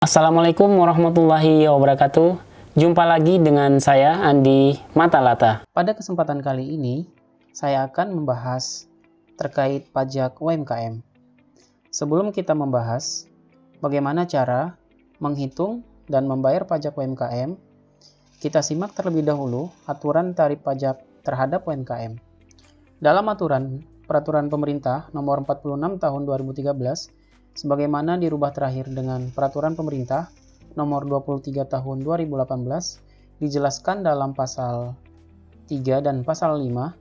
Assalamualaikum warahmatullahi wabarakatuh. Jumpa lagi dengan saya Andi Matalata. Pada kesempatan kali ini, saya akan membahas terkait pajak UMKM. Sebelum kita membahas bagaimana cara menghitung dan membayar pajak UMKM, kita simak terlebih dahulu aturan tarif pajak terhadap UMKM. Dalam Peraturan Pemerintah Nomor 46 Tahun 2013, sebagaimana dirubah terakhir dengan Peraturan Pemerintah Nomor 23 Tahun 2018, dijelaskan dalam Pasal 3 dan Pasal 5.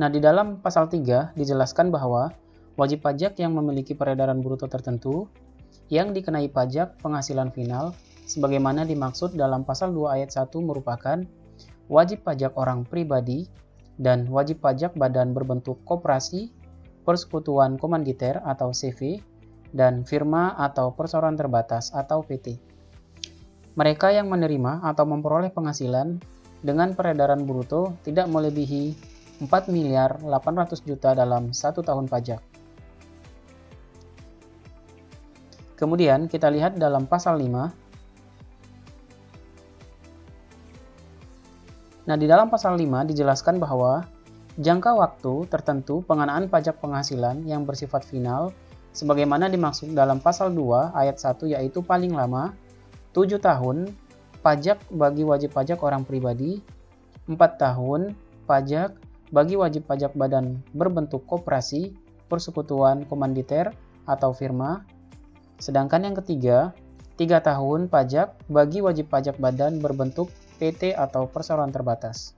Nah, di dalam Pasal 3 dijelaskan bahwa wajib pajak yang memiliki peredaran bruto tertentu yang dikenai pajak penghasilan final sebagaimana dimaksud dalam Pasal 2 Ayat 1 merupakan wajib pajak orang pribadi dan wajib pajak badan berbentuk koperasi, persekutuan komanditer atau CV, dan firma atau perseroan terbatas atau PT. Mereka yang menerima atau memperoleh penghasilan dengan peredaran bruto tidak melebihi 4.800.000.000 dalam 1 tahun pajak. Kemudian kita lihat dalam Pasal 5. Nah, di dalam Pasal 5 dijelaskan bahwa jangka waktu tertentu pengenaan pajak penghasilan yang bersifat final sebagaimana dimaksud dalam Pasal 2 Ayat 1 yaitu paling lama 7 tahun pajak bagi wajib pajak orang pribadi, 4 tahun pajak bagi wajib pajak badan berbentuk koperasi, persekutuan komanditer atau firma, sedangkan yang ketiga 3 tahun pajak bagi wajib pajak badan berbentuk PT atau perseroan terbatas.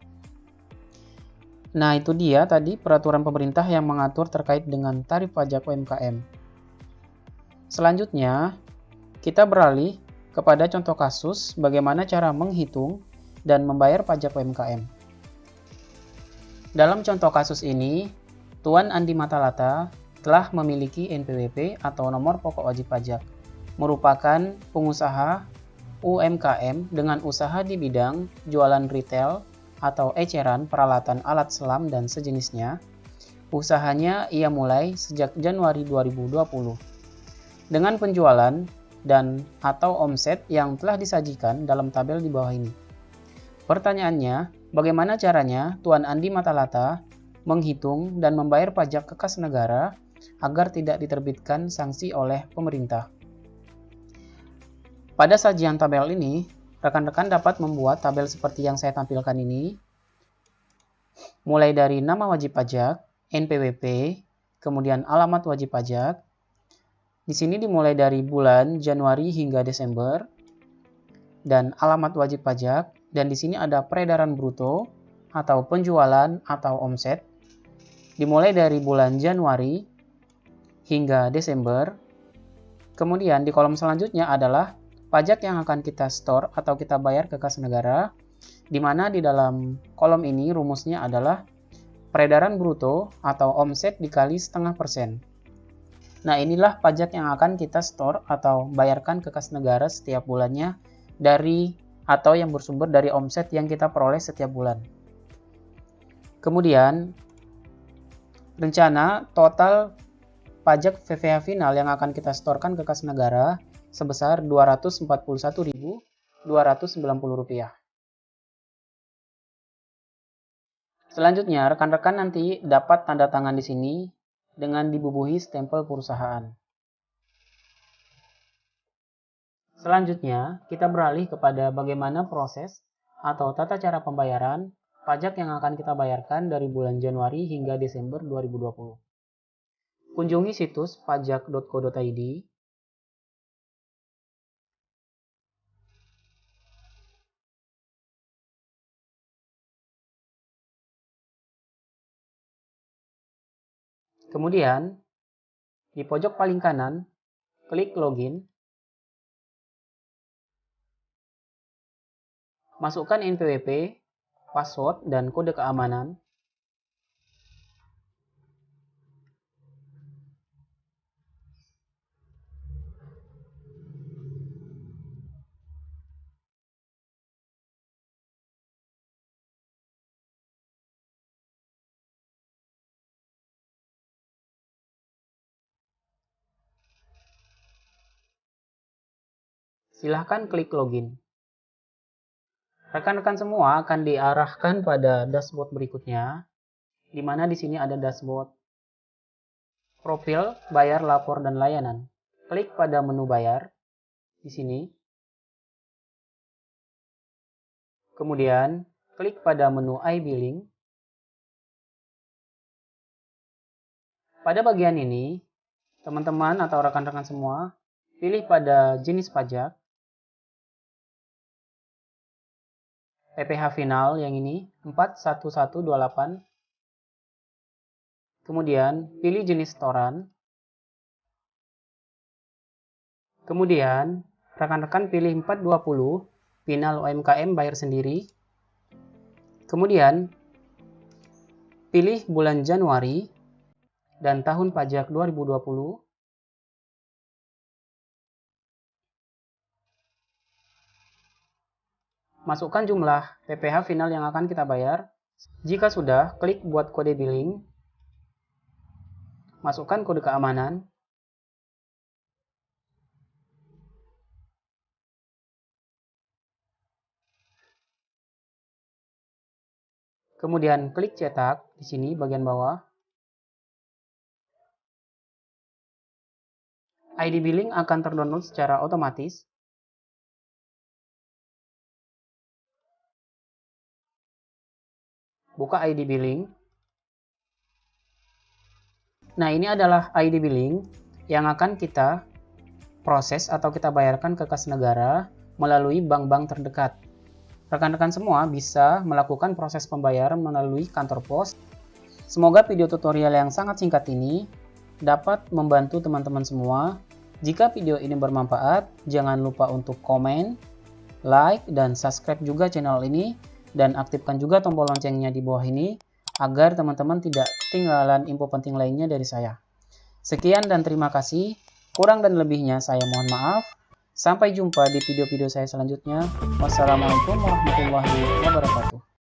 Nah, itu dia tadi peraturan pemerintah yang mengatur terkait dengan tarif pajak UMKM. Selanjutnya, kita beralih kepada contoh kasus bagaimana cara menghitung dan membayar pajak UMKM. Dalam contoh kasus ini, Tuan Andi Matalata telah memiliki NPWP atau nomor pokok wajib pajak, merupakan pengusaha UMKM dengan usaha di bidang jualan retail atau eceran peralatan alat selam dan sejenisnya. Usahanya ia mulai sejak Januari 2020. Dengan penjualan dan atau omset yang telah disajikan dalam tabel di bawah ini. Pertanyaannya, bagaimana caranya Tuan Andi Matalata menghitung dan membayar pajak ke kas negara agar tidak diterbitkan sanksi oleh pemerintah? Pada sajian tabel ini, rekan-rekan dapat membuat tabel seperti yang saya tampilkan ini, mulai dari nama wajib pajak, NPWP, kemudian alamat wajib pajak. Di sini dimulai dari bulan Januari hingga Desember, dan alamat wajib pajak, dan di sini ada peredaran bruto atau penjualan atau omset, dimulai dari bulan Januari hingga Desember. Kemudian di kolom selanjutnya adalah pajak yang akan kita store atau kita bayar ke kas negara, di mana di dalam kolom ini rumusnya adalah peredaran bruto atau omset dikali 0,5%. Nah, inilah pajak yang akan kita store atau bayarkan ke kas negara setiap bulannya dari atau yang bersumber dari omset yang kita peroleh setiap bulan. Kemudian, rencana total pajak VVH final yang akan kita storekan ke kas negara sebesar Rp241.290. Selanjutnya, rekan-rekan nanti dapat tanda tangan di sini dengan dibubuhi stempel perusahaan. Selanjutnya, kita beralih kepada bagaimana proses atau tata cara pembayaran pajak yang akan kita bayarkan dari bulan Januari hingga Desember 2020. Kunjungi situs pajak.co.id. Kemudian, di pojok paling kanan, klik login. Masukkan NPWP, password, dan kode keamanan. silahkan klik login. Rekan-rekan semua akan diarahkan pada dashboard berikutnya, di mana di sini ada dashboard profil, bayar, lapor, dan layanan. Klik pada menu bayar di sini. Kemudian klik pada menu iBilling. Pada bagian ini, teman-teman atau rekan-rekan semua pilih pada jenis pajak, PPh final yang ini 41128. Kemudian pilih jenis setoran. Kemudian rekan-rekan pilih 420 final UMKM bayar sendiri. Kemudian pilih bulan Januari dan tahun pajak 2020. Masukkan jumlah PPh final yang akan kita bayar. Jika sudah, klik buat kode billing. Masukkan kode keamanan. Kemudian klik cetak di sini bagian bawah. ID billing akan terdownload secara otomatis. Buka ID billing. Nah, ini adalah ID billing yang akan kita proses atau kita bayarkan ke kas negara melalui bank-bank terdekat. Rekan-rekan semua bisa melakukan proses pembayaran melalui kantor pos. Semoga video tutorial yang sangat singkat ini dapat membantu teman-teman semua. Jika video ini bermanfaat, jangan lupa untuk komen, like, dan subscribe juga channel ini. Dan aktifkan juga tombol loncengnya di bawah ini, agar teman-teman tidak ketinggalan info penting lainnya dari saya. Sekian dan terima kasih. Kurang dan lebihnya saya mohon maaf. Sampai jumpa di video-video saya selanjutnya. Wassalamualaikum warahmatullahi wabarakatuh.